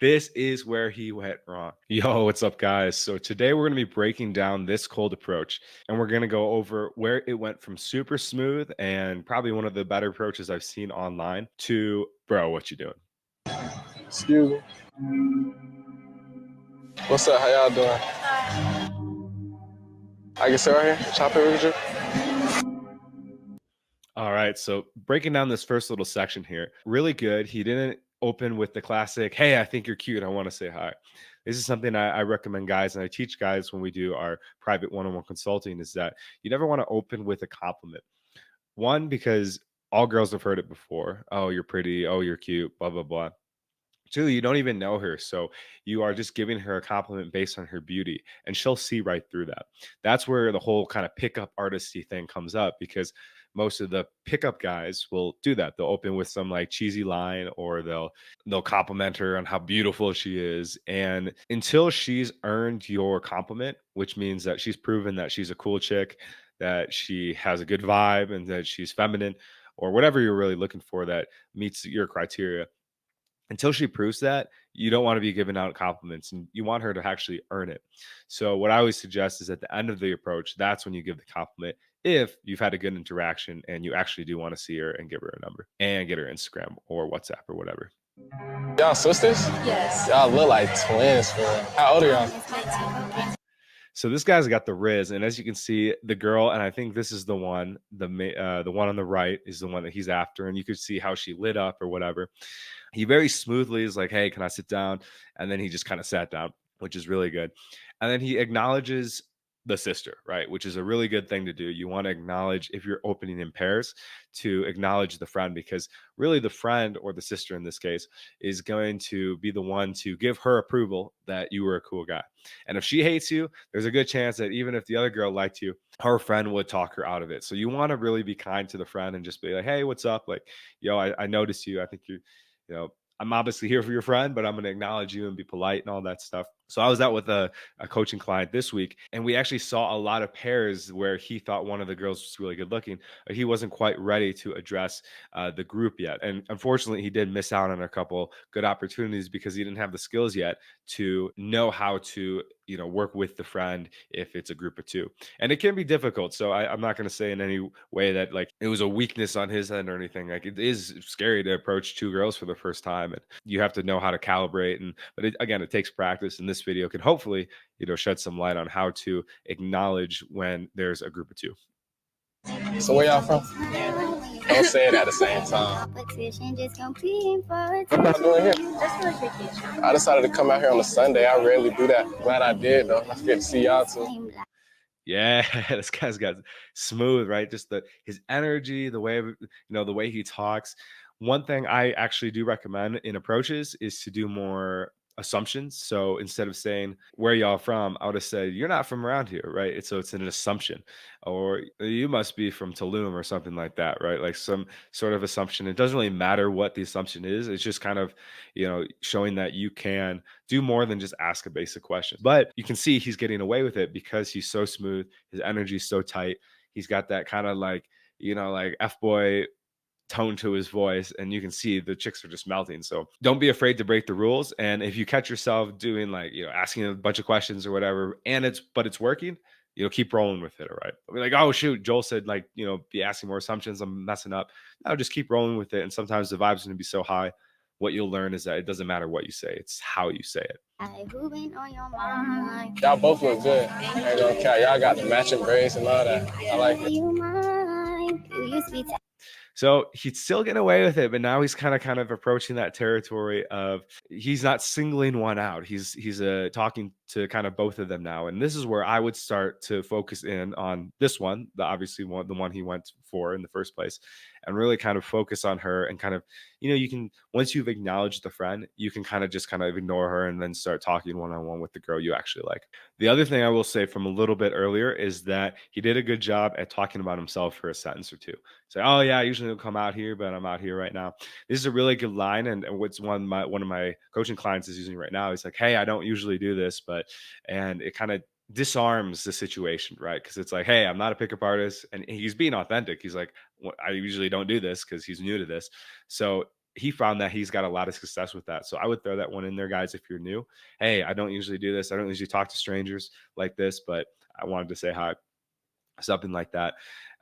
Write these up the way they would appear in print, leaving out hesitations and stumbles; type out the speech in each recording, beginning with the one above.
This is where he went wrong. Yo, what's up, guys? So today we're going to be breaking down this cold approach, and we're going to go over where it went from super smooth and probably one of the better approaches I've seen online to, bro, what you doing? Excuse me. What's up? How y'all doing? I can sit right here. Chop it with you. All right, so breaking down this first little section here, really good. He didn't open with the classic, hey, I think you're cute. I want to say hi. This is something I recommend guys, and I teach guys when we do our private one-on-one consulting, is that you never want to open with a compliment. One, because all girls have heard it before. Oh, you're pretty. Oh, you're cute. Blah, blah, blah. Two, you don't even know her. So you are just giving her a compliment based on her beauty, and she'll see right through that. That's where the whole kind of pickup artisty thing comes up, because most of the pickup guys will do that. They'll open with some like cheesy line, or they'll compliment her on how beautiful she is. And until she's earned your compliment, which means that she's proven that she's a cool chick, that she has a good vibe, and that she's feminine, or whatever you're really looking for that meets your criteria, until she proves that, you don't want to be giving out compliments, and you want her to actually earn it. So what I always suggest is at the end of the approach, that's when you give the compliment, if you've had a good interaction and you actually do want to see her and give her a number and get her Instagram or WhatsApp or whatever. Y'all sisters? Yes. Y'all look like twins, bro. How old are y'all? It's 19. So this guy's got the Riz, and as you can see, the girl, and I think this is the one on the right is the one that he's after, and you could see how she lit up or whatever. He very smoothly is like, "Hey, can I sit down?" And then he just kind of sat down, which is really good. And then he acknowledges the sister, right? Which is a really good thing to do. You want to acknowledge, if you're opening in pairs, to acknowledge the friend, because really the friend, or the sister in this case, is going to be the one to give her approval that you were a cool guy. And if she hates you, there's a good chance that even if the other girl liked you, her friend would talk her out of it. So you want to really be kind to the friend and just be like, "Hey, what's up? Like, yo, I noticed you. I think I'm obviously here for your friend, but I'm going to acknowledge you and be polite and all that stuff." So I was out with a coaching client this week, and we actually saw a lot of pairs where he thought one of the girls was really good looking, but he wasn't quite ready to address the group yet. And unfortunately, he did miss out on a couple good opportunities because he didn't have the skills yet to know how to, work with the friend if it's a group of two. And it can be difficult. So I'm not going to say in any way that like it was a weakness on his end or anything. Like, it is scary to approach two girls for the first time, and you have to know how to calibrate. But again, it takes practice, and this video can hopefully, shed some light on how to acknowledge when there's a group of two. So where y'all from? Don't say it at the same time. Competition just competing for What y'all doing here? Just for vacation. I decided to come out here on a Sunday. I rarely do that. Glad I did, though. I get to see y'all too. Yeah, this guy's got smooth, right? Just his energy, the way he talks. One thing I actually do recommend in approaches is to do more assumptions. So instead of saying, "Where y'all from?" I would have said, "You're not from around here," right? So it's an assumption. Or, "You must be from Tulum," or something like that, right? Like some sort of assumption. It doesn't really matter what the assumption is. It's just kind of, showing that you can do more than just ask a basic question. But you can see he's getting away with it because he's so smooth. His energy is so tight. He's got that kind of like, like F boy tone to his voice, and you can see the chicks are just melting. So don't be afraid to break the rules. And if you catch yourself doing like, asking a bunch of questions or whatever, and it's working, keep rolling with it. All right. I'll be like, "Oh shoot, Joel said like, be asking more assumptions. I'm messing up." No, just keep rolling with it. And sometimes the vibe's going to be so high. What you'll learn is that it doesn't matter what you say, it's how you say it. Y'all both look good. I ain't gonna count. Y'all got the matching braids and all that. I like it. So he's still getting away with it, but now he's kind of approaching that territory of, he's not singling one out. He's talking to kind of both of them now, and this is where I would start to focus in on this one, the one he went for in the first place, and really kind of focus on her, and kind of, you can, once you've acknowledged the friend, you can kind of ignore her and then start talking one on one with the girl you actually like. The other thing I will say from a little bit earlier is that he did a good job at talking about himself for a sentence or two. Say, "Oh yeah, I usually don't come out here, but I'm out here right now." This is a really good line, and what's one of my coaching clients is using right now. He's like, "Hey, I don't usually do this, but," and it kind of disarms the situation, right? Because it's like, "Hey, I'm not a pickup artist," and he's being authentic. He's like, "I usually don't do this," because he's new to this. So he found that he's got a lot of success with that. So I would throw that one in there, guys, if you're new. Hey, I don't usually do this. I don't usually talk to strangers like this, but I wanted to say hi, something like that.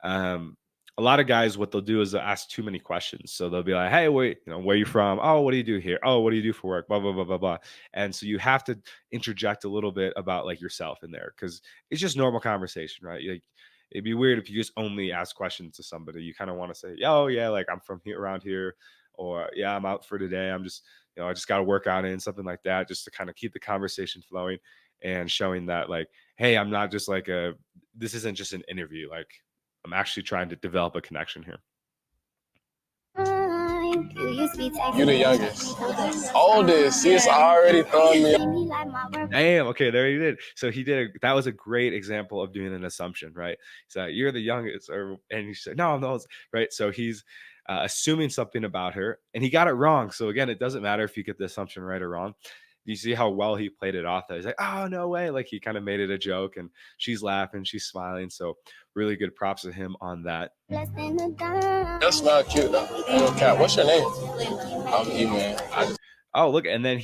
Um, a lot of guys, what they'll do is they'll ask too many questions. So they'll be like, "Hey, wait, where you from? Oh, what do you do here? Oh, what do you do for work? Blah blah blah blah blah." And so you have to interject a little bit about like yourself in there because it's just normal conversation, right? Like, it'd be weird if you just only ask questions to somebody. You kind of want to say, "Oh yeah, like I'm from here around here," or "Yeah, I'm out for today. I'm just, I just got to work out in," something like that, just to kind of keep the conversation flowing and showing that like, hey, I'm not just like a this isn't just an interview. Like, I'm actually trying to develop a connection here. You the youngest. Oldest. He's already throwing me. Damn. Okay, there he did. So he did. That was a great example of doing an assumption, right? So you're the youngest, and he said, "No, no." Right. So he's assuming something about her, and he got it wrong. So again, it doesn't matter if you get the assumption right or wrong. You see how well he played it off. That he's like, "Oh no way!" Like he kind of made it a joke, and she's laughing, she's smiling. So really good props to him on that. That smell cute though. Hey, Cat, what's your name? I'm E-Man. Oh, look, and then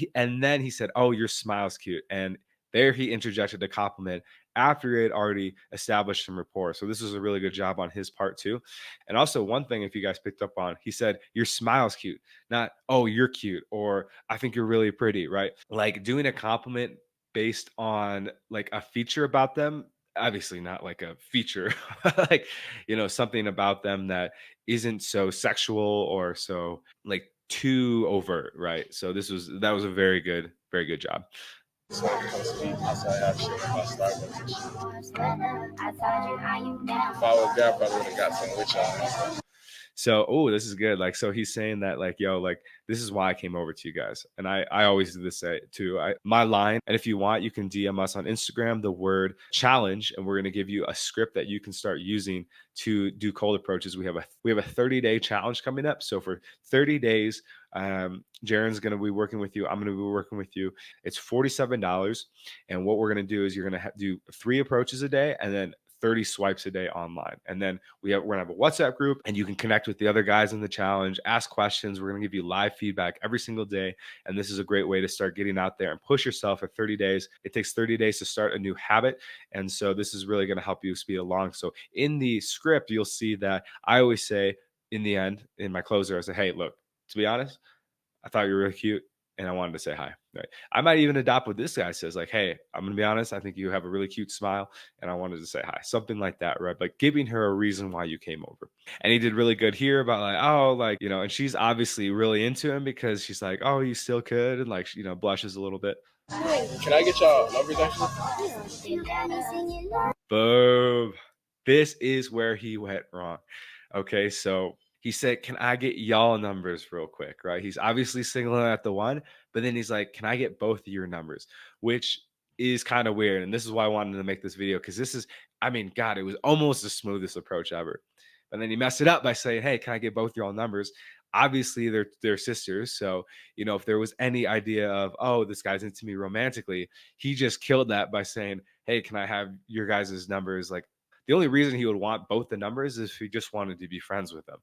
he said, "Oh, your smile's cute." And there he interjected a compliment after he had already established some rapport. So this was a really good job on his part too. And also one thing, if you guys picked up on, he said, "Your smile's cute," not "Oh, you're cute," or "I think you're really pretty," right? Like doing a compliment based on like a feature about them. Obviously not like a feature, like something about them that isn't so sexual or so like too overt, right? So that was a very good job. So I have shit about Starbucks. If I was there, I probably would have got some with y'all. So, oh, this is good. Like, so he's saying that, like, yo, like, this is why I came over to you guys. And I always do this too. My line, and if you want, you can DM us on Instagram, the word challenge, and we're going to give you a script that you can start using to do cold approaches. We have a 30-day challenge coming up. So for 30 days, Jaren's going to be working with you. I'm going to be working with you. It's $47. And what we're going to do is you're going to do 3 approaches a day and then 30 swipes a day online. And then we're gonna have a WhatsApp group and you can connect with the other guys in the challenge, ask questions. We're gonna give you live feedback every single day. And this is a great way to start getting out there and push yourself for 30 days. It takes 30 days to start a new habit. And so this is really gonna help you speed along. So in the script, you'll see that I always say in the end, in my closer, I say, "Hey, look, to be honest, I thought you were really cute and I wanted to say hi." Right. I might even adopt what this guy says, like, "Hey, I'm gonna be honest, I think you have a really cute smile and I wanted to say hi." Something like that, right? Like giving her a reason why you came over. And he did really good here about like, oh, like, and she's obviously really into him because she's like, "Oh, you still could," and like, blushes a little bit. Can I get y'all numbers actually? Boom. This is where he went wrong. Okay, so he said, "Can I get y'all numbers real quick?" Right? He's obviously singling out the one, but then he's like, "Can I get both of your numbers?" Which is kind of weird. And this is why I wanted to make this video because this is, I mean, God, it was almost the smoothest approach ever. And then he messed it up by saying, "Hey, can I get both y'all numbers?" Obviously, they're sisters. So, if there was any idea of, oh, this guy's into me romantically, he just killed that by saying, "Hey, can I have your guys' numbers?" Like, the only reason he would want both the numbers is if he just wanted to be friends with them.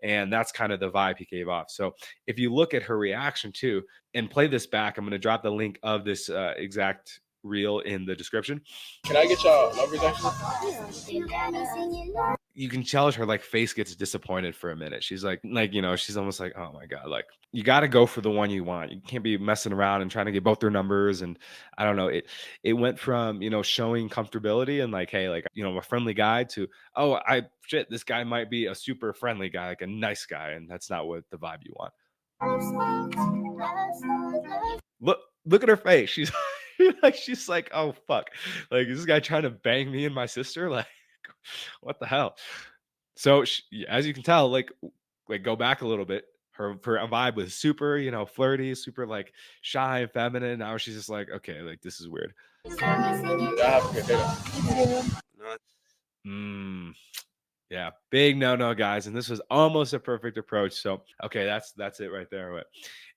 And that's kind of the vibe he gave off. So if you look at her reaction too and play this back, I'm going to drop the link of this exact reel in the description. Can I get y'all numbers actually? You can tell her like face gets disappointed for a minute. She's like, she's almost like, "Oh my God, like you got to go for the one you want. You can't be messing around and trying to get both their numbers." And I don't know, it went from, showing comfortability and like, hey, like, a friendly guy to, oh, this guy might be a super friendly guy, like a nice guy. And that's not what the vibe you want. Look at her face. She's she's like, "Oh fuck. Like, is this guy trying to bang me and my sister? Like, what the hell?" So as you can tell, like go back a little bit. Her vibe was super, flirty, super like shy and feminine. Now she's just like, okay, like this is weird. Mm, yeah, big no, guys. And this was almost a perfect approach. So okay, that's it right there. But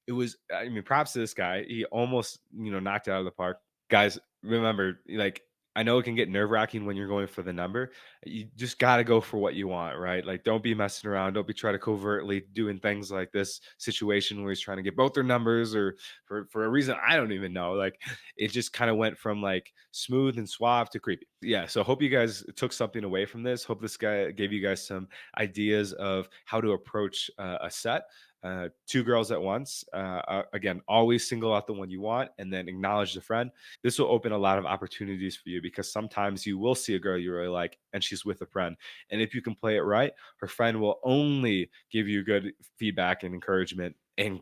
it was, I mean, props to this guy. He almost, knocked it out of the park. Guys, remember, like I know it can get nerve wracking when you're going for the number. You just got to go for what you want, right? Like, don't be messing around. Don't be trying to covertly doing things like this situation where he's trying to get both their numbers, or for a reason I don't even know. Like, it just kind of went from like smooth and suave to creepy. Yeah. So hope you guys took something away from this. Hope this guy gave you guys some ideas of how to approach a set. Two girls at once. Again, always single out the one you want and then acknowledge the friend. This will open a lot of opportunities for you, because sometimes you will see a girl you really like and she's with a friend. And if you can play it right, her friend will only give you good feedback and encouragement, and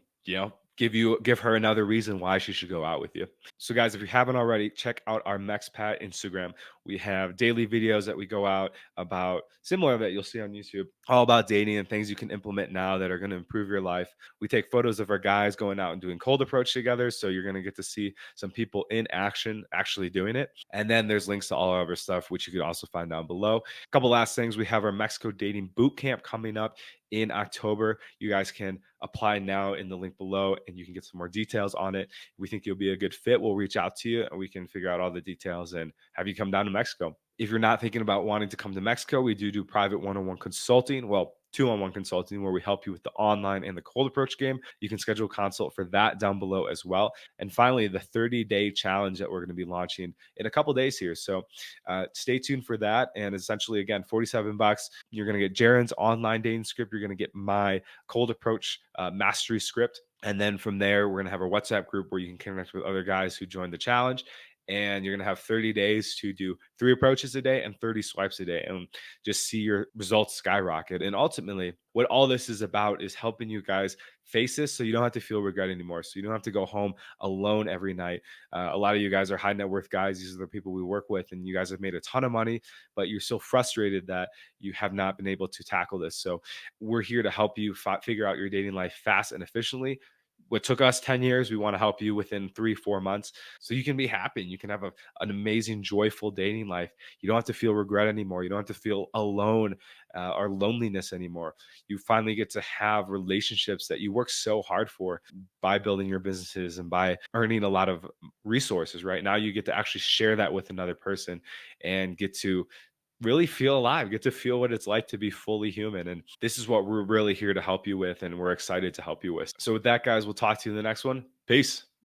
give her another reason why she should go out with you. So guys, if you haven't already, check out our MexPat Instagram. We have daily videos that we go out about, similar that you'll see on YouTube, all about dating and things you can implement now that are going to improve your life. We take photos of our guys going out and doing cold approach together, so you're going to get to see some people in action actually doing it. And then there's links to all our other stuff, which you can also find down below. A couple last things: we have our Mexico dating boot camp coming up in October. You guys can apply now in the link below and you can get some more details on it. We think you'll be a good fit. We'll reach out to you and we can figure out all the details and have you come down to Mexico. If you're not thinking about wanting to come to Mexico, we do private one-on-one consulting. Well, two-on-one consulting, where we help you with the online and the cold approach game. You can schedule a consult for that down below as well. And finally, the 30-day challenge that we're going to be launching in a couple days here. So stay tuned for that. And essentially, again, $47. You're going to get Jaren's online dating script. You're going to get my cold approach mastery script. And then from there, we're going to have a WhatsApp group where you can connect with other guys who joined the challenge. And you're going to have 30 days to do 3 approaches a day and 30 swipes a day, and just see your results skyrocket. And ultimately, what all this is about is helping you guys face this so you don't have to feel regret anymore. So you don't have to go home alone every night. A lot of you guys are high net worth guys. These are the people we work with, and you guys have made a ton of money, but you're so frustrated that you have not been able to tackle this. So we're here to help you figure out your dating life fast and efficiently. What took us 10 years, we want to help you within 3-4 months, so you can be happy and you can have an amazing, joyful dating life. You don't have to feel regret anymore. You don't have to feel alone or loneliness anymore. You finally get to have relationships that you work so hard for by building your businesses and by earning a lot of resources. Right now, you get to actually share that with another person and get to really feel alive, get to feel what it's like to be fully human. And this is what we're really here to help you with. And we're excited to help you with. So, with that, guys, we'll talk to you in the next one. Peace.